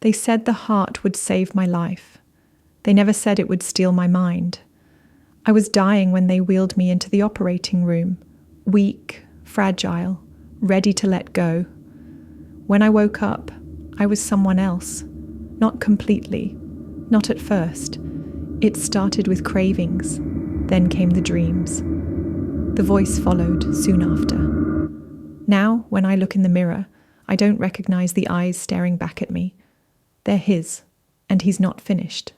They said the heart would save my life. They never said it would steal my mind. I was dying when they wheeled me into the operating room, weak, fragile, ready to let go. When I woke up, I was someone else. Not completely, not at first. It started with cravings, then came the dreams. The voice followed soon after. Now, when I look in the mirror, I don't recognize the eyes staring back at me. They're his, and he's not finished.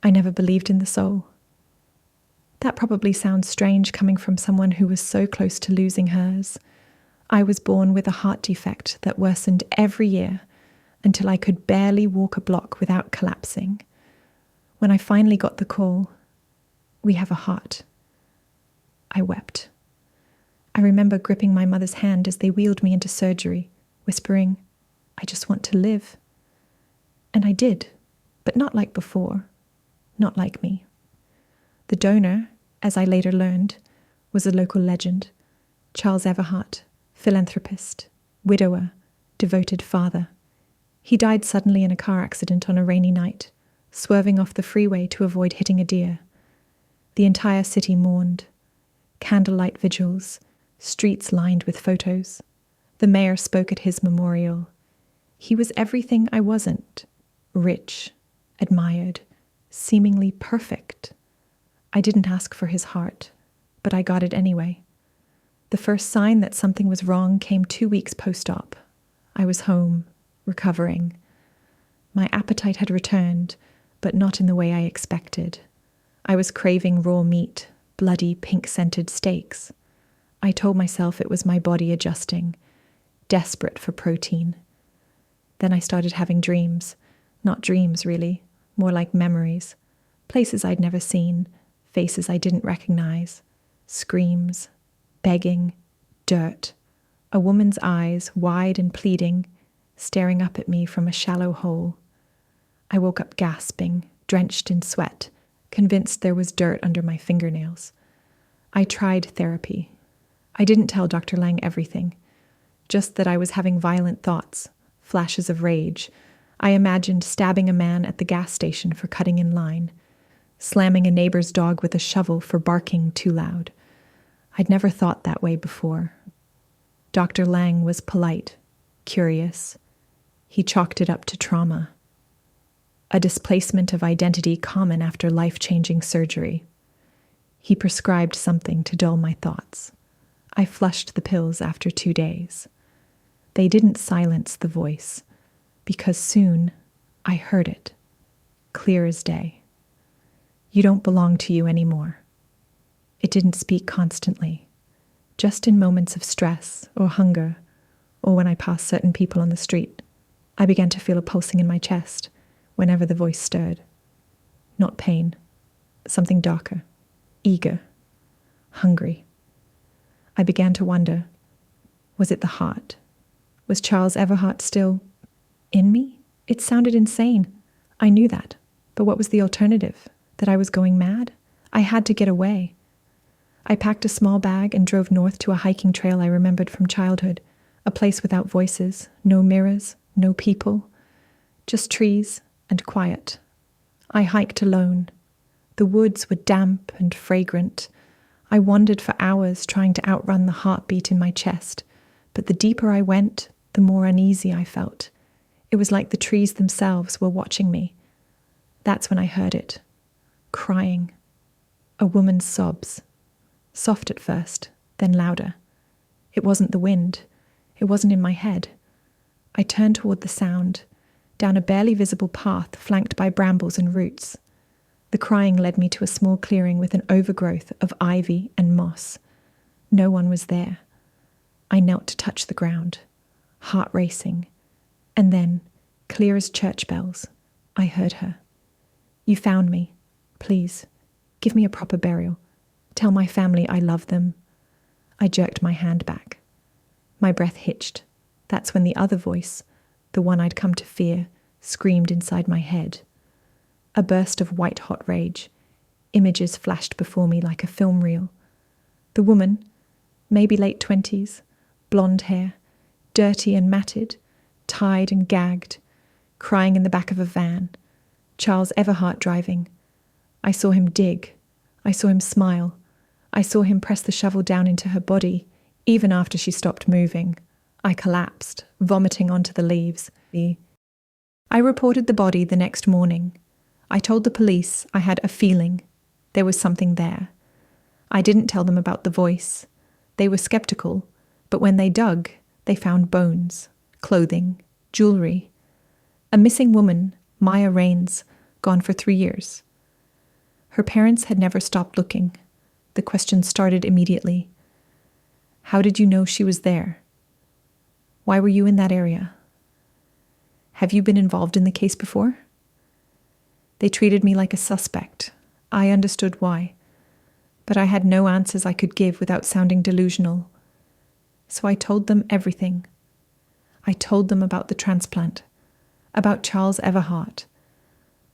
I never believed in the soul. That probably sounds strange coming from someone who was so close to losing hers. I was born with a heart defect that worsened every year until I could barely walk a block without collapsing. When I finally got the call, "We have a heart," I wept. I remember gripping my mother's hand as they wheeled me into surgery, whispering, "I just want to live." And I did, but not like before, not like me. The donor, as I later learned, was a local legend, Charles Everhart, philanthropist, widower, devoted father. He died suddenly in a car accident on a rainy night, swerving off the freeway to avoid hitting a deer. The entire city mourned. Candlelight vigils, streets lined with photos. The mayor spoke at his memorial. He was everything I wasn't. Rich, admired, seemingly perfect. I didn't ask for his heart, but I got it anyway. The first sign that something was wrong came 2 weeks post-op. I was home, recovering. My appetite had returned, but not in the way I expected. I was craving raw meat, bloody pink-scented steaks. I told myself it was my body adjusting, desperate for protein. Then I started having dreams. Not dreams, really, more like memories. Places I'd never seen, faces I didn't recognize, screams, begging, dirt, a woman's eyes, wide and pleading, staring up at me from a shallow hole. I woke up gasping, drenched in sweat, convinced there was dirt under my fingernails. I tried therapy. I didn't tell Dr. Lang everything, just that I was having violent thoughts, flashes of rage. I imagined stabbing a man at the gas station for cutting in line, slamming a neighbor's dog with a shovel for barking too loud. I'd never thought that way before. Dr. Lang was polite, curious. He chalked it up to trauma. A displacement of identity common after life-changing surgery. He prescribed something to dull my thoughts. I flushed the pills after 2 days. They didn't silence the voice, because soon I heard it, clear as day. You don't belong to you anymore. It didn't speak constantly, just in moments of stress or hunger, or when I passed certain people on the street. I began to feel a pulsing in my chest whenever the voice stirred. Not pain, something darker, eager, hungry. I began to wonder, was it the heart? Was Charles Everhart still in me? It sounded insane. I knew that. But what was the alternative? That I was going mad? I had to get away. I packed a small bag and drove north to a hiking trail I remembered from childhood, a place without voices, no mirrors, no people, just trees and quiet. I hiked alone. The woods were damp and fragrant. I wandered for hours trying to outrun the heartbeat in my chest, but the deeper I went, the more uneasy I felt. It was like the trees themselves were watching me. That's when I heard it. Crying. A woman's sobs. Soft at first, then louder. It wasn't the wind. It wasn't in my head. I turned toward the sound, down a barely visible path flanked by brambles and roots. The crying led me to a small clearing with an overgrowth of ivy and moss. No one was there. I knelt to touch the ground, heart racing. And then, clear as church bells, I heard her. You found me. Please, give me a proper burial. Tell my family I love them. I jerked my hand back. My breath hitched. That's when the other voice, the one I'd come to fear, screamed inside my head. A burst of white-hot rage. Images flashed before me like a film reel. The woman, maybe late 20s, blonde hair, dirty and matted, tied and gagged, crying in the back of a van, Charles Everhart driving. I saw him dig. I saw him smile. I saw him press the shovel down into her body, even after she stopped moving. I collapsed, vomiting onto the leaves. I reported the body the next morning. I told the police I had a feeling there was something there. I didn't tell them about the voice. They were skeptical, but when they dug, they found bones, clothing, jewelry. A missing woman, Maya Rains, gone for 3 years. Her parents had never stopped looking. The questions started immediately. How did you know she was there? Why were you in that area? Have you been involved in the case before? They treated me like a suspect. I understood why, but I had no answers I could give without sounding delusional. So I told them everything. I told them about the transplant, about Charles Everhart,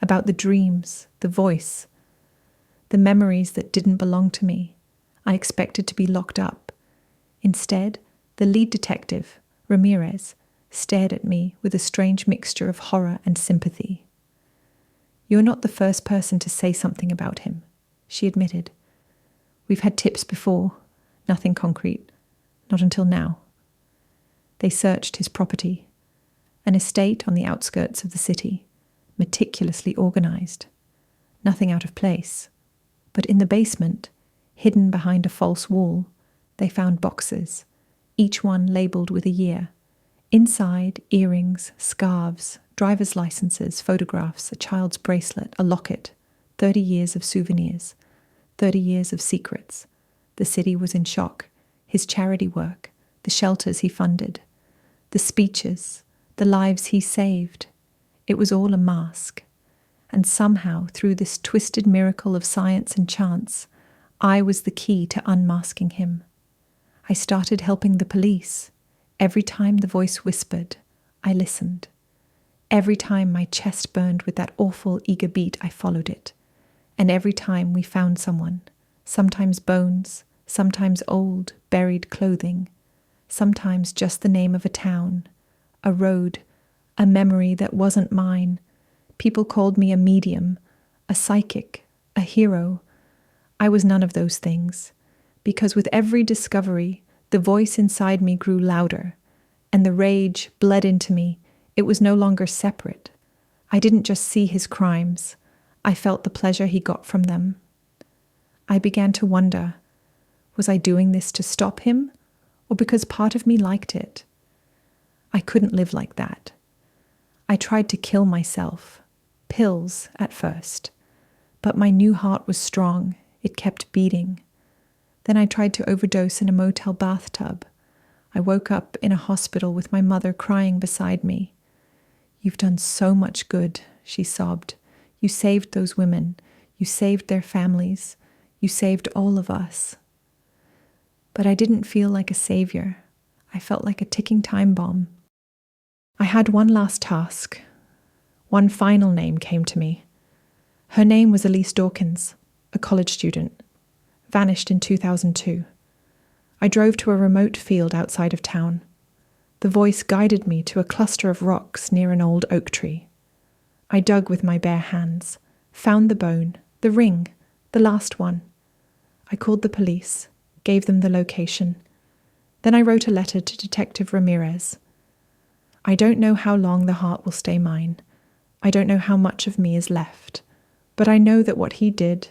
about the dreams, the voice, the memories that didn't belong to me. I expected to be locked up. Instead, the lead detective, Ramirez, stared at me with a strange mixture of horror and sympathy. You're not the first person to say something about him, she admitted. We've had tips before, nothing concrete, not until now. They searched his property, an estate on the outskirts of the city, meticulously organized. Nothing out of place. But in the basement, hidden behind a false wall, they found boxes, each one labeled with a year. Inside, earrings, scarves, driver's licenses, photographs, a child's bracelet, a locket, 30 years of souvenirs, 30 years of secrets. The city was in shock. His charity work, the shelters he funded, the speeches, the lives he saved. It was all a mask. And somehow, through this twisted miracle of science and chance, I was the key to unmasking him. I started helping the police. Every time the voice whispered, I listened. Every time my chest burned with that awful eager beat, I followed it. And every time we found someone, sometimes bones, sometimes old, buried clothing, sometimes just the name of a town, a road, a memory that wasn't mine. People called me a medium, a psychic, a hero. I was none of those things, because with every discovery, the voice inside me grew louder, and the rage bled into me. It was no longer separate. I didn't just see his crimes. I felt the pleasure he got from them. I began to wonder, was I doing this to stop him, or because part of me liked it? I couldn't live like that. I tried to kill myself. Pills at first. But my new heart was strong. It kept beating. Then I tried to overdose in a motel bathtub. I woke up in a hospital with my mother crying beside me. You've done so much good, she sobbed. You saved those women. You saved their families. You saved all of us. But I didn't feel like a savior. I felt like a ticking time bomb. I had one last task. One final name came to me. Her name was Elise Dawkins, a college student, vanished in 2002. I drove to a remote field outside of town. The voice guided me to a cluster of rocks near an old oak tree. I dug with my bare hands, found the bone, the ring, the last one. I called the police, gave them the location. Then I wrote a letter to Detective Ramirez. I don't know how long the heart will stay mine. I don't know how much of me is left, but I know that what he did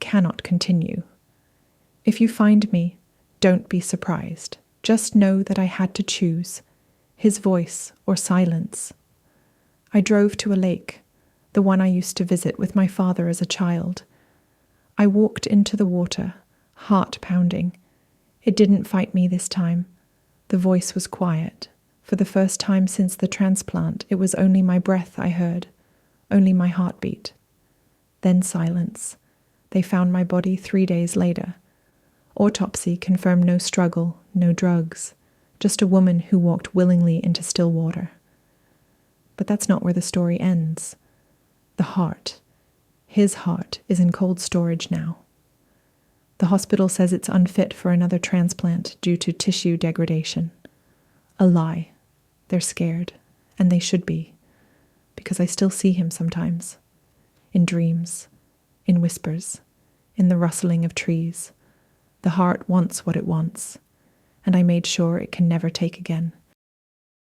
cannot continue. If you find me, don't be surprised. Just know that I had to choose, his voice or silence. I drove to a lake, the one I used to visit with my father as a child. I walked into the water, heart pounding. It didn't fight me this time. The voice was quiet. For the first time since the transplant, it was only my breath I heard, only my heartbeat. Then silence. They found my body 3 days later. Autopsy confirmed no struggle, no drugs, just a woman who walked willingly into still water. But that's not where the story ends. The heart, his heart, is in cold storage now. The hospital says it's unfit for another transplant due to tissue degradation. A lie. They're scared, and they should be, because I still see him sometimes. In dreams, in whispers, in the rustling of trees. The heart wants what it wants, and I made sure it can never take again.